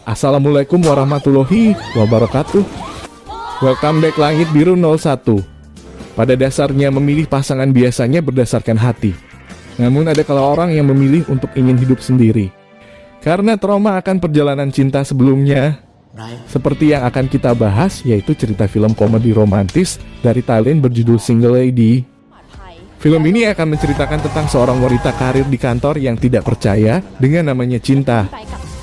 Assalamualaikum warahmatullahi wabarakatuh. Welcome back Langit Biru 01. Pada dasarnya memilih pasangan biasanya berdasarkan hati. Namun ada kala orang yang memilih untuk ingin hidup sendiri. Karena trauma akan perjalanan cinta sebelumnya. Seperti yang akan kita bahas, yaitu cerita film komedi romantis dari Thailand berjudul Single Lady. Film ini akan menceritakan tentang seorang wanita karir di kantor yang tidak percaya dengan namanya cinta,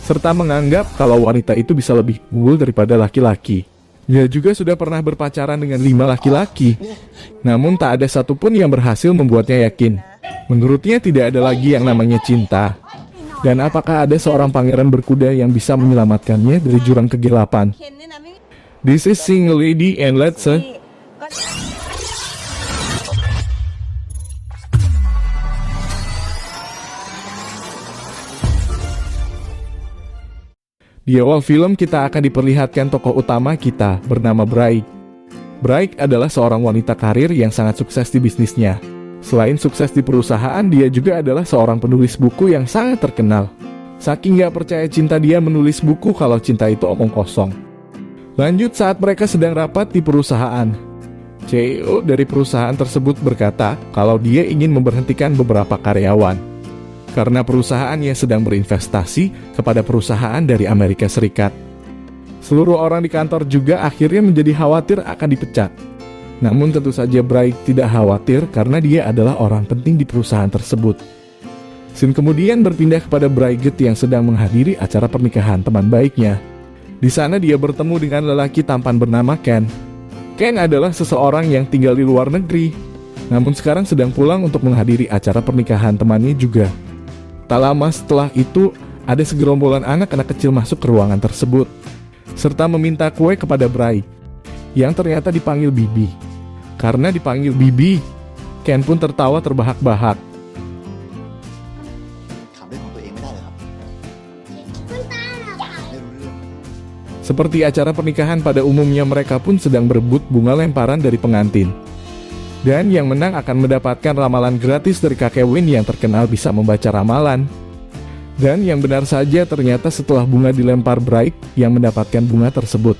serta menganggap kalau wanita itu bisa lebih unggul daripada laki-laki. Dia juga sudah pernah berpacaran dengan 5 laki-laki, namun tak ada satupun yang berhasil membuatnya yakin. Menurutnya tidak ada lagi yang namanya cinta. Dan apakah ada seorang pangeran berkuda yang bisa menyelamatkannya dari jurang kegelapan? This is Single Lady and let's Di awal film kita akan diperlihatkan tokoh utama kita bernama Braik. Braik adalah seorang wanita karir yang sangat sukses di bisnisnya. Selain sukses di perusahaan, dia juga adalah seorang penulis buku yang sangat terkenal. Saking gak percaya cinta dia menulis buku kalau cinta itu omong kosong. Lanjut saat mereka sedang rapat di perusahaan. CEO dari perusahaan tersebut berkata kalau dia ingin memberhentikan beberapa karyawan karena perusahaannya sedang berinvestasi kepada perusahaan dari Amerika Serikat. Seluruh orang di kantor juga akhirnya menjadi khawatir akan dipecat. Namun tentu saja Braik tidak khawatir karena dia adalah orang penting di perusahaan tersebut. Scene kemudian berpindah kepada Braiget yang sedang menghadiri acara pernikahan teman baiknya. Di sana dia bertemu dengan lelaki tampan bernama Ken. Ken adalah seseorang yang tinggal di luar negeri, namun sekarang sedang pulang untuk menghadiri acara pernikahan temannya juga. Tak lama setelah itu, ada segerombolan anak-anak kecil masuk ke ruangan tersebut, serta meminta kue kepada Braik, yang ternyata dipanggil Bibi. Karena dipanggil Bibi, Ken pun tertawa terbahak-bahak. Seperti acara pernikahan pada umumnya, mereka pun sedang berebut bunga lemparan dari pengantin. Dan yang menang akan mendapatkan ramalan gratis dari kakek Win yang terkenal bisa membaca ramalan. Dan yang benar saja ternyata setelah bunga dilempar Braik yang mendapatkan bunga tersebut.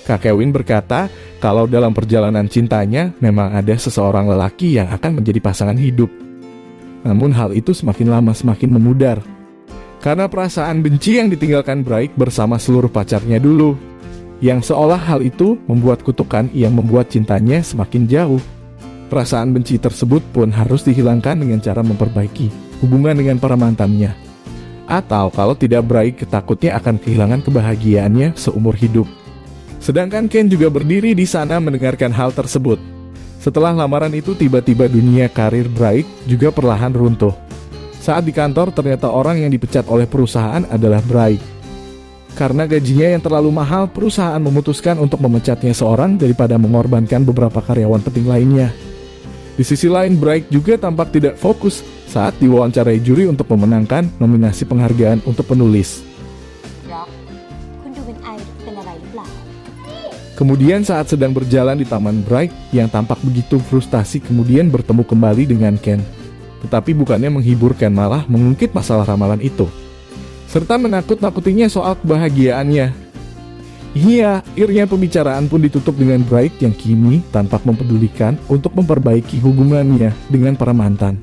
Kakek Win berkata kalau dalam perjalanan cintanya memang ada seseorang lelaki yang akan menjadi pasangan hidup. Namun hal itu semakin lama semakin memudar. Karena perasaan benci yang ditinggalkan Braik bersama seluruh pacarnya dulu. Yang seolah hal itu membuat kutukan yang membuat cintanya semakin jauh. Perasaan benci tersebut pun harus dihilangkan dengan cara memperbaiki hubungan dengan para mantannya. Atau kalau tidak Braik takutnya akan kehilangan kebahagiaannya seumur hidup. Sedangkan Ken juga berdiri di sana mendengarkan hal tersebut. Setelah lamaran itu tiba-tiba dunia karir Braik juga perlahan runtuh. Saat di kantor ternyata orang yang dipecat oleh perusahaan adalah Braik. Karena gajinya yang terlalu mahal, perusahaan memutuskan untuk memecatnya seorang daripada mengorbankan beberapa karyawan penting lainnya. Di sisi lain, Braik juga tampak tidak fokus saat diwawancarai juri untuk memenangkan nominasi penghargaan untuk penulis. Kemudian saat sedang berjalan di taman, Braik yang tampak begitu frustasi kemudian bertemu kembali dengan Ken. Tetapi bukannya menghiburkan, malah mengungkit masalah ramalan itu, serta menakut-nakutinya soal kebahagiaannya. Iya, akhirnya pembicaraan pun ditutup dengan Braik yang kini tanpa mempedulikan untuk memperbaiki hubungannya dengan para mantan.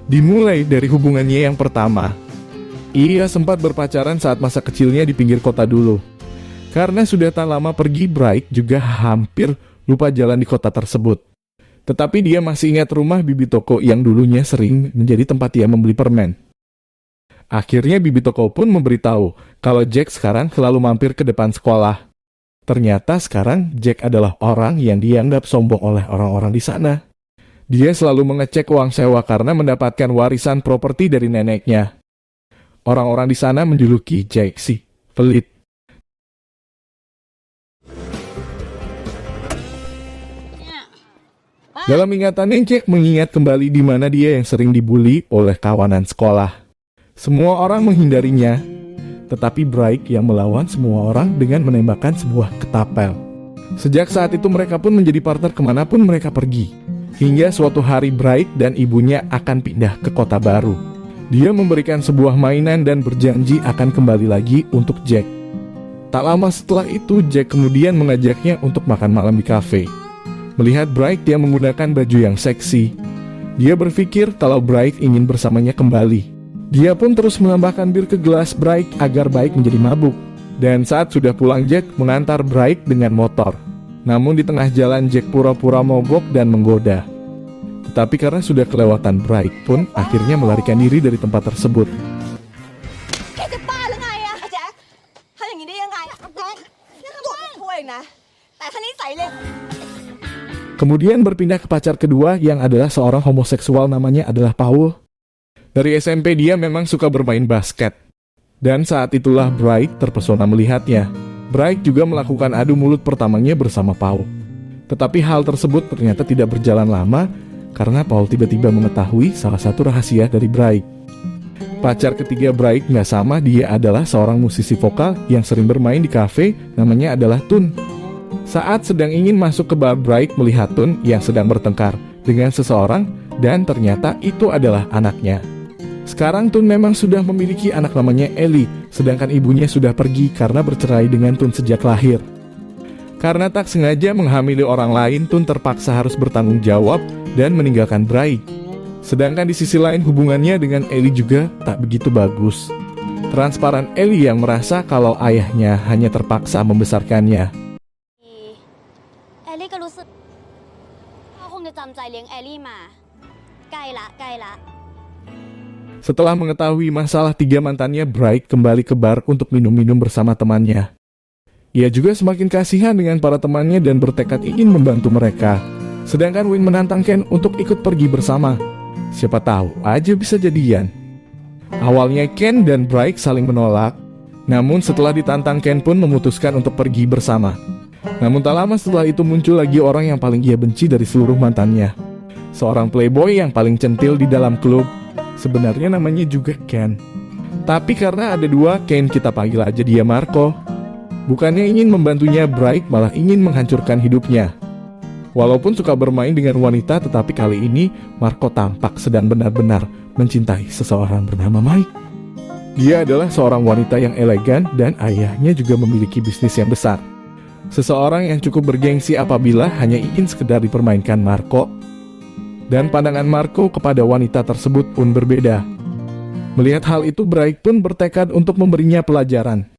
Dimulai dari hubungannya yang pertama. Ia sempat berpacaran saat masa kecilnya di pinggir kota dulu. Karena sudah tak lama pergi, Braik juga hampir lupa jalan di kota tersebut. Tetapi dia masih ingat rumah bibi toko yang dulunya sering menjadi tempat ia membeli permen. Akhirnya bibi toko pun memberitahu kalau Jack sekarang selalu mampir ke depan sekolah. Ternyata sekarang Jack adalah orang yang dianggap sombong oleh orang-orang di sana. Dia selalu mengecek uang sewa karena mendapatkan warisan properti dari neneknya. Orang-orang di sana menjuluki Jack si pelit. Dalam ingatannya, Jack mengingat kembali di mana dia yang sering dibully oleh kawanan sekolah. Semua orang menghindarinya, tetapi Braik yang melawan semua orang dengan menembakkan sebuah ketapel. Sejak saat itu mereka pun menjadi partner kemanapun mereka pergi. Hingga suatu hari Braik dan ibunya akan pindah ke kota baru. Dia memberikan sebuah mainan dan berjanji akan kembali lagi untuk Jack. Tak lama setelah itu, Jack kemudian mengajaknya untuk makan malam di kafe. Melihat Bright yang menggunakan baju yang seksi, dia berpikir kalau Bright ingin bersamanya kembali. Dia pun terus menambahkan bir ke gelas Bright agar Bright menjadi mabuk. Dan saat sudah pulang, Jack mengantar Bright dengan motor. Namun di tengah jalan, Jack pura-pura mogok dan menggoda. Tetapi karena sudah kelewatan, Bright pun akhirnya melarikan diri dari tempat tersebut. Kemudian berpindah ke pacar kedua yang adalah seorang homoseksual, namanya adalah Paul. Dari SMP dia memang suka bermain basket. Dan saat itulah Bright terpesona melihatnya. Bright juga melakukan adu mulut pertamanya bersama Paul. Tetapi hal tersebut ternyata tidak berjalan lama karena Paul tiba-tiba mengetahui salah satu rahasia dari Bright. Pacar ketiga Bright nggak sama, dia adalah seorang musisi vokal yang sering bermain di kafe, namanya adalah Tun. Saat sedang ingin masuk ke bar, Bright melihat Tun yang sedang bertengkar dengan seseorang dan ternyata itu adalah anaknya. Sekarang Tun memang sudah memiliki anak namanya Ellie, sedangkan ibunya sudah pergi karena bercerai dengan Tun sejak lahir. Karena tak sengaja menghamili orang lain, Tun terpaksa harus bertanggung jawab dan meninggalkan Bright. Sedangkan di sisi lain hubungannya dengan Ellie juga tak begitu bagus. Transparan Ellie yang merasa kalau ayahnya hanya terpaksa membesarkannya. Setelah mengetahui masalah tiga mantannya, Bright kembali ke bar untuk minum-minum bersama temannya. Ia juga semakin kasihan dengan para temannya dan bertekad ingin membantu mereka. Sedangkan Win menantang Ken untuk ikut pergi bersama. Siapa tahu aja bisa jadian. Awalnya Ken dan Bright saling menolak. Namun setelah ditantang, Ken pun memutuskan untuk pergi bersama. Namun tak lama setelah itu muncul lagi orang yang paling ia benci dari seluruh mantannya. Seorang playboy yang paling centil di dalam klub. Sebenarnya namanya juga Ken. Tapi karena ada dua Ken, kita panggil aja dia Marco. Bukannya ingin membantunya, Bright malah ingin menghancurkan hidupnya. Walaupun suka bermain dengan wanita, tetapi kali ini Marco tampak sedang benar-benar mencintai seseorang bernama Mike. Dia adalah seorang wanita yang elegan dan ayahnya juga memiliki bisnis yang besar. Seseorang yang cukup bergengsi apabila hanya ingin sekedar dipermainkan Marco. Dan pandangan Marco kepada wanita tersebut pun berbeda. Melihat hal itu, Bright pun bertekad untuk memberinya pelajaran.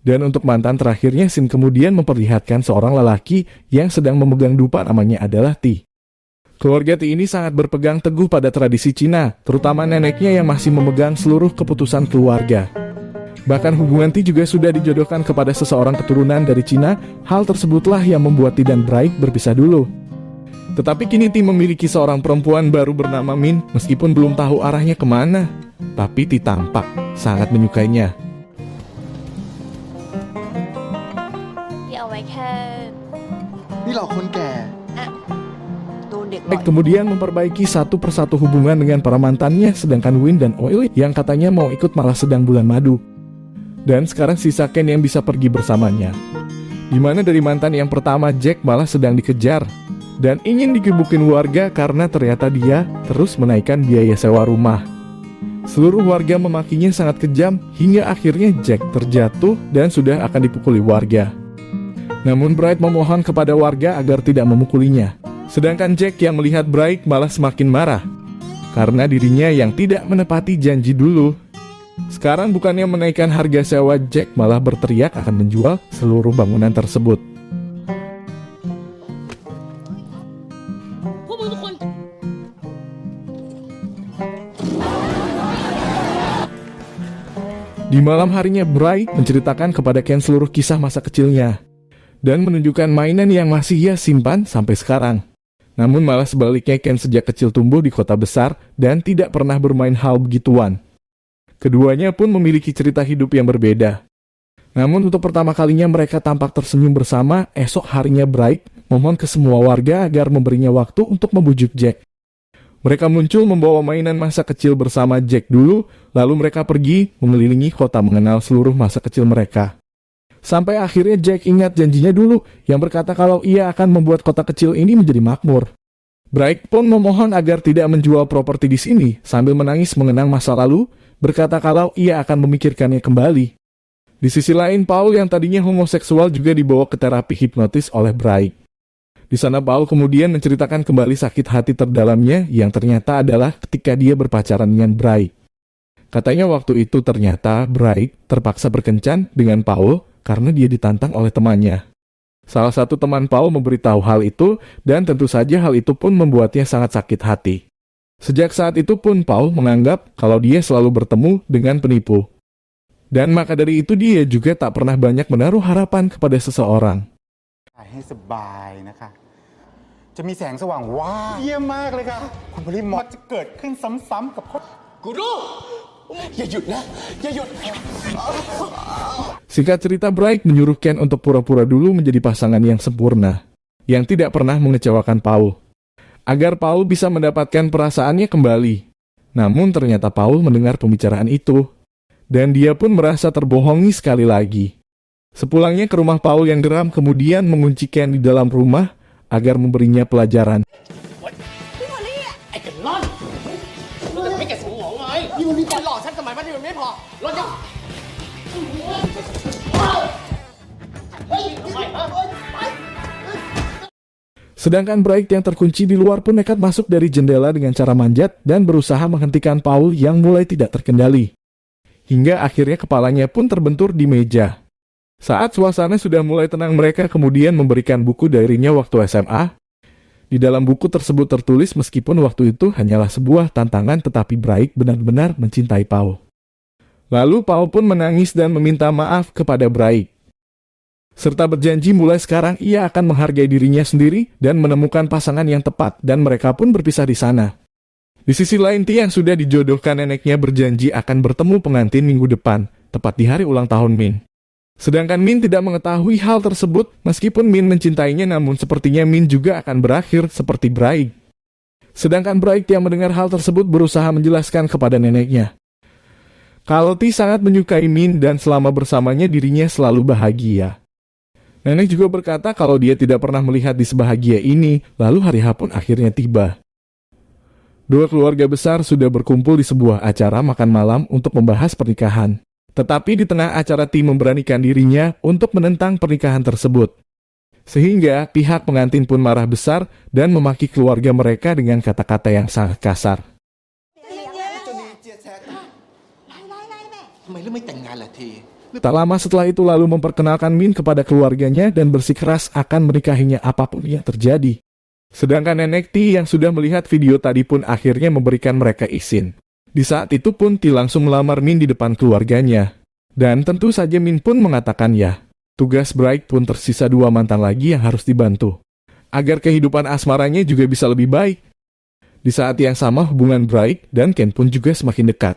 Dan untuk mantan terakhirnya, Shin kemudian memperlihatkan seorang lelaki yang sedang memegang dupa, namanya adalah Ti. Keluarga Ti ini sangat berpegang teguh pada tradisi Cina, terutama neneknya yang masih memegang seluruh keputusan keluarga. Bahkan hubungan Ti juga sudah dijodohkan kepada seseorang keturunan dari Cina. Hal tersebutlah yang membuat Ti dan Bright berpisah dulu. Tetapi kini Ti memiliki seorang perempuan baru bernama Min, meskipun belum tahu arahnya kemana. Tapi Ti tampak sangat menyukainya. Mike kemudian memperbaiki satu persatu hubungan dengan para mantannya, sedangkan Win dan Oil yang katanya mau ikut malah sedang bulan madu. Dan sekarang sisa Ken yang bisa pergi bersamanya. Dimana dari mantan yang pertama, Jack malah sedang dikejar dan ingin digebukin warga karena ternyata dia terus menaikkan biaya sewa rumah. Seluruh warga memakinya sangat kejam hingga akhirnya Jack terjatuh dan sudah akan dipukuli warga. Namun Bright memohon kepada warga agar tidak memukulinya. Sedangkan Jack yang melihat Bright malah semakin marah karena dirinya yang tidak menepati janji dulu. Sekarang bukannya menaikkan harga sewa, Jack malah berteriak akan menjual seluruh bangunan tersebut. Di malam harinya, Bright menceritakan kepada Ken seluruh kisah masa kecilnya dan menunjukkan mainan yang masih ia simpan sampai sekarang. Namun malah sebaliknya, Ken sejak kecil tumbuh di kota besar dan tidak pernah bermain hal begituan. Keduanya pun memiliki cerita hidup yang berbeda. Namun untuk pertama kalinya mereka tampak tersenyum bersama. Esok harinya Bright memohon ke semua warga agar memberinya waktu untuk membujuk Jack. Mereka muncul membawa mainan masa kecil bersama Jack dulu, lalu mereka pergi mengelilingi kota mengenal seluruh masa kecil mereka. Sampai akhirnya Jack ingat janjinya dulu yang berkata kalau ia akan membuat kota kecil ini menjadi makmur. Bright pun memohon agar tidak menjual properti di sini sambil menangis mengenang masa lalu, berkata kalau ia akan memikirkannya kembali. Di sisi lain, Paul yang tadinya homoseksual juga dibawa ke terapi hipnotis oleh Bright. Di sana Paul kemudian menceritakan kembali sakit hati terdalamnya yang ternyata adalah ketika dia berpacaran dengan Bright. Katanya waktu itu ternyata Bright terpaksa berkencan dengan Paul karena dia ditantang oleh temannya. Salah satu teman Paul memberitahu hal itu dan tentu saja hal itu pun membuatnya sangat sakit hati. Sejak saat itu pun Paul menganggap kalau dia selalu bertemu dengan penipu. Dan maka dari itu dia juga tak pernah banyak menaruh harapan kepada seseorang. ให้สบายนะคะจะมีแสงสว่างว้าเยี่ยมมากเลยค่ะคุณพลิมมันจะเกิดขึ้นซ้ำๆกับคนกูรู้อย่าหยุดนะอย่าหยุด Singkat cerita, Bright menyuruh Ken untuk pura-pura dulu menjadi pasangan yang sempurna, yang tidak pernah mengecewakan Paul, agar Paul bisa mendapatkan perasaannya kembali. Namun ternyata Paul mendengar pembicaraan itu, dan dia pun merasa terbohongi sekali lagi. Sepulangnya ke rumah Paul yang geram, kemudian mengunci Ken di dalam rumah agar memberinya pelajaran. Sedangkan Bright yang terkunci di luar pun nekat masuk dari jendela dengan cara manjat dan berusaha menghentikan Paul yang mulai tidak terkendali. Hingga akhirnya kepalanya pun terbentur di meja. Saat suasana sudah mulai tenang, mereka kemudian memberikan buku diarinya waktu SMA. Di dalam buku tersebut tertulis meskipun waktu itu hanyalah sebuah tantangan tetapi Bright benar-benar mencintai Paul. Lalu Paul pun menangis dan meminta maaf kepada Bright. Serta berjanji mulai sekarang ia akan menghargai dirinya sendiri dan menemukan pasangan yang tepat dan mereka pun berpisah di sana. Di sisi lain, Ti yang sudah dijodohkan neneknya berjanji akan bertemu pengantin minggu depan, tepat di hari ulang tahun Min. Sedangkan Min tidak mengetahui hal tersebut meskipun Min mencintainya, namun sepertinya Min juga akan berakhir seperti Bright. Sedangkan Bright yang mendengar hal tersebut berusaha menjelaskan kepada neneknya kalau Ti sangat menyukai Min dan selama bersamanya dirinya selalu bahagia. Nenek juga berkata kalau dia tidak pernah melihat di sebahagia ini, lalu hari H pun akhirnya tiba. Dua keluarga besar sudah berkumpul di sebuah acara makan malam untuk membahas pernikahan. Tetapi di tengah acara Ti memberanikan dirinya untuk menentang pernikahan tersebut. Sehingga pihak pengantin pun marah besar dan memaki keluarga mereka dengan kata-kata yang sangat kasar. Tak lama setelah itu lalu memperkenalkan Min kepada keluarganya dan bersikeras akan menikahinya apapun yang terjadi. Sedangkan nenek Ti yang sudah melihat video tadi pun akhirnya memberikan mereka izin. Di saat itu pun Ti langsung melamar Min di depan keluarganya. Dan tentu saja Min pun mengatakan ya. Tugas Bright pun tersisa 2 mantan lagi yang harus dibantu, agar kehidupan asmaranya juga bisa lebih baik. Di saat yang sama hubungan Bright dan Ken pun juga semakin dekat.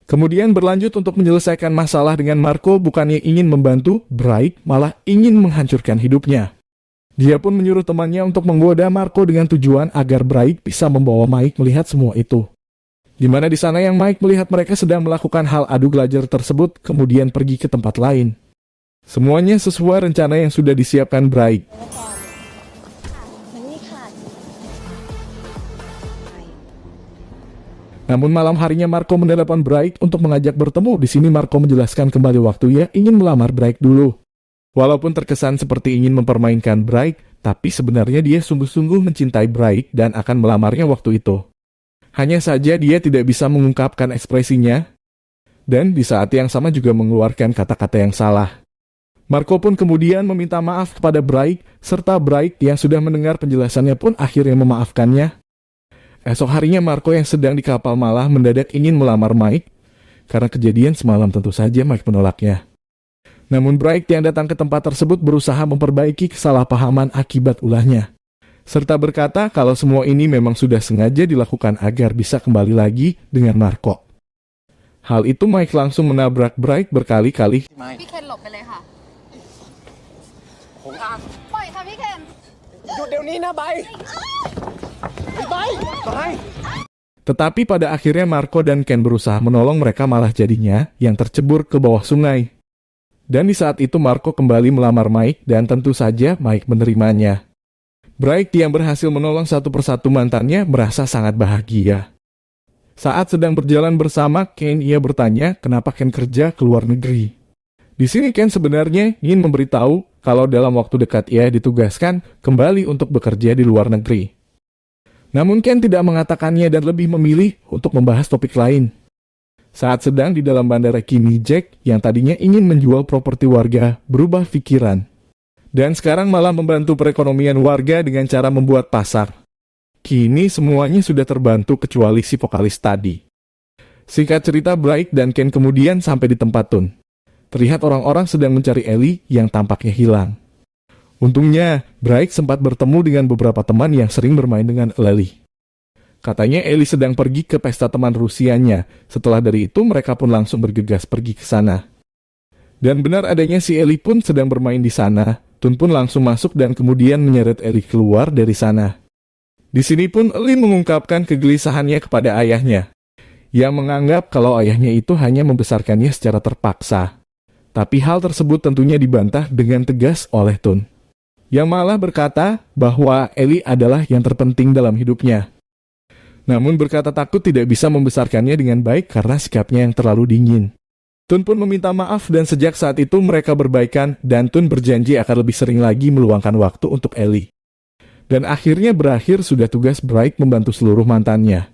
Kemudian berlanjut untuk menyelesaikan masalah dengan Marco, bukannya ingin membantu, Bright malah ingin menghancurkan hidupnya. Dia pun menyuruh temannya untuk menggoda Marco dengan tujuan agar Bright bisa membawa Mike melihat semua itu. Di mana di sana yang Mike melihat mereka sedang melakukan hal adu gladiator tersebut, kemudian pergi ke tempat lain. Semuanya sesuai rencana yang sudah disiapkan Bright. Namun malam harinya Marco menelpon Bright untuk mengajak bertemu. Di sini Marco menjelaskan kembali waktu ia ingin melamar Bright dulu. Walaupun terkesan seperti ingin mempermainkan Bright, tapi sebenarnya dia sungguh-sungguh mencintai Bright dan akan melamarnya waktu itu. Hanya saja dia tidak bisa mengungkapkan ekspresinya, dan di saat yang sama juga mengeluarkan kata-kata yang salah. Marco pun kemudian meminta maaf kepada Bright, serta Bright yang sudah mendengar penjelasannya pun akhirnya memaafkannya. Esok harinya Marco yang sedang di kapal malah mendadak ingin melamar Mike. Karena kejadian semalam tentu saja Mike menolaknya. Namun Bright yang datang ke tempat tersebut berusaha memperbaiki kesalahpahaman akibat ulahnya. Serta berkata kalau semua ini memang sudah sengaja dilakukan agar bisa kembali lagi dengan Marco. Hal itu Mike langsung menabrak Bright berkali-kali. พี่เคนหลบไปเลยค่ะปล่อยค่ะพี่เคน หยุดเดี๋ยวนี้นะใบใบ Tetapi pada akhirnya Marco dan Ken berusaha menolong mereka, malah jadinya yang tercebur ke bawah sungai. Dan di saat itu Marco kembali melamar Mike dan tentu saja Mike menerimanya. Bright yang berhasil menolong satu persatu mantannya merasa sangat bahagia. Saat sedang berjalan bersama Ken, ia bertanya kenapa Ken kerja ke luar negeri. Di sini Ken sebenarnya ingin memberitahu kalau dalam waktu dekat ia ditugaskan kembali untuk bekerja di luar negeri. Namun Ken tidak mengatakannya dan lebih memilih untuk membahas topik lain. Saat sedang di dalam bandara kini Jack yang tadinya ingin menjual properti warga berubah pikiran. Dan sekarang malah membantu perekonomian warga dengan cara membuat pasar. Kini semuanya sudah terbantu kecuali si vokalis tadi. Singkat cerita Bright dan Ken kemudian sampai di tempat Tun. Terlihat orang-orang sedang mencari Ellie yang tampaknya hilang. Untungnya, Bright sempat bertemu dengan beberapa teman yang sering bermain dengan Ellie. Katanya Ellie sedang pergi ke pesta teman Rusianya. Setelah dari itu mereka pun langsung bergegas pergi ke sana. Dan benar adanya si Ellie pun sedang bermain di sana. Tun pun langsung masuk dan kemudian menyeret Ellie keluar dari sana. Di sini pun Ellie mengungkapkan kegelisahannya kepada ayahnya, yang menganggap kalau ayahnya itu hanya membesarkannya secara terpaksa. Tapi hal tersebut tentunya dibantah dengan tegas oleh Tun, yang malah berkata bahwa Ellie adalah yang terpenting dalam hidupnya. Namun berkata takut tidak bisa membesarkannya dengan baik karena sikapnya yang terlalu dingin. Tun pun meminta maaf dan sejak saat itu mereka berbaikan dan Tun berjanji akan lebih sering lagi meluangkan waktu untuk Ellie. Dan akhirnya berakhir sudah tugas Bright membantu seluruh mantannya.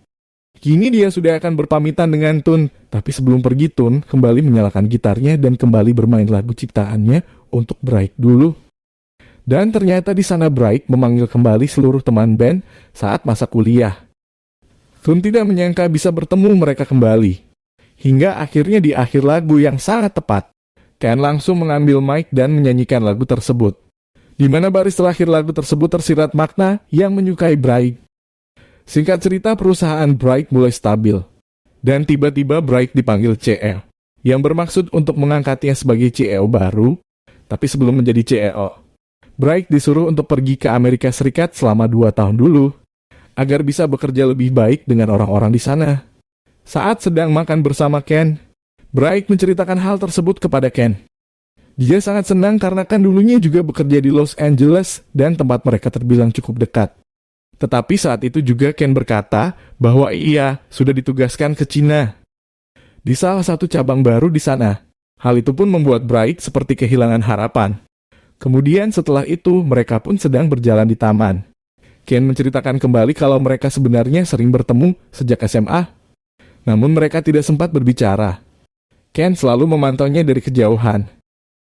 Kini dia sudah akan berpamitan dengan Tun, tapi sebelum pergi Tun kembali menyalakan gitarnya dan kembali bermain lagu ciptaannya untuk Bright dulu. Dan ternyata di sana Bright memanggil kembali seluruh teman band saat masa kuliah. Tun tidak menyangka bisa bertemu mereka kembali. Hingga akhirnya di akhir lagu yang sangat tepat, Ken langsung mengambil mic dan menyanyikan lagu tersebut. Di mana baris terakhir lagu tersebut tersirat makna yang menyukai Bright. Singkat cerita perusahaan Bright mulai stabil. Dan tiba-tiba Bright dipanggil CEO, yang bermaksud untuk mengangkatnya sebagai CEO baru, tapi sebelum menjadi CEO. Bright disuruh untuk pergi ke Amerika Serikat selama 2 tahun dulu, agar bisa bekerja lebih baik dengan orang-orang di sana. Saat sedang makan bersama Ken, Bright menceritakan hal tersebut kepada Ken. Dia sangat senang karena kan dulunya juga bekerja di Los Angeles dan tempat mereka terbilang cukup dekat. Tetapi saat itu juga Ken berkata bahwa ia sudah ditugaskan ke Cina, di salah satu cabang baru di sana. Hal itu pun membuat Bright seperti kehilangan harapan. Kemudian setelah itu mereka pun sedang berjalan di taman. Ken menceritakan kembali kalau mereka sebenarnya sering bertemu sejak SMA. Namun mereka tidak sempat berbicara. Ken selalu memantaunya dari kejauhan.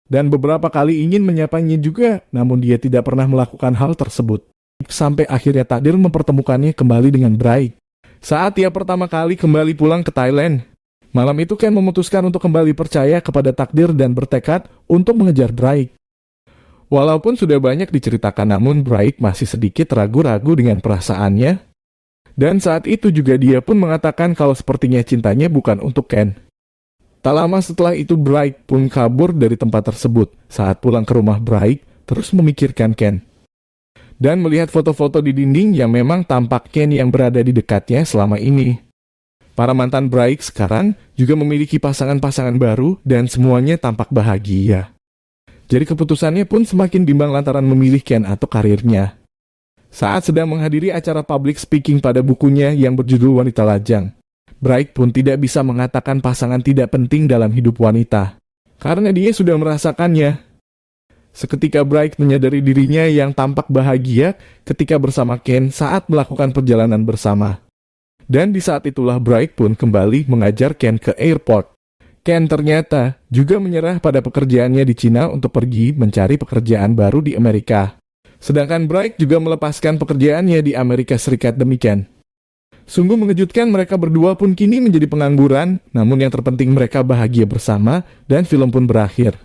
Dan beberapa kali ingin menyapanya juga, namun dia tidak pernah melakukan hal tersebut. Sampai akhirnya takdir mempertemukannya kembali dengan Bright. Saat ia pertama kali kembali pulang ke Thailand. Malam itu Ken memutuskan untuk kembali percaya kepada takdir dan bertekad untuk mengejar Bright. Walaupun sudah banyak diceritakan, namun Bright masih sedikit ragu-ragu dengan perasaannya. Dan saat itu juga dia pun mengatakan kalau sepertinya cintanya bukan untuk Ken. Tak lama setelah itu Bright pun kabur dari tempat tersebut. Saat pulang ke rumah Bright terus memikirkan Ken. Dan melihat foto-foto di dinding yang memang tampak Ken yang berada di dekatnya selama ini. Para mantan Bright sekarang juga memiliki pasangan-pasangan baru dan semuanya tampak bahagia. Jadi keputusannya pun semakin bimbang lantaran memilih Ken atau karirnya. Saat sedang menghadiri acara public speaking pada bukunya yang berjudul Wanita Lajang, Bright pun tidak bisa mengatakan pasangan tidak penting dalam hidup wanita, karena dia sudah merasakannya. Seketika Bright menyadari dirinya yang tampak bahagia ketika bersama Ken saat melakukan perjalanan bersama. Dan di saat itulah Bright pun kembali mengajar Ken ke airport. Ken ternyata juga menyerah pada pekerjaannya di Cina untuk pergi mencari pekerjaan baru di Amerika. Sedangkan Bright juga melepaskan pekerjaannya di Amerika Serikat demikian. Sungguh mengejutkan, mereka berdua pun kini menjadi pengangguran, namun yang terpenting mereka bahagia bersama dan film pun berakhir.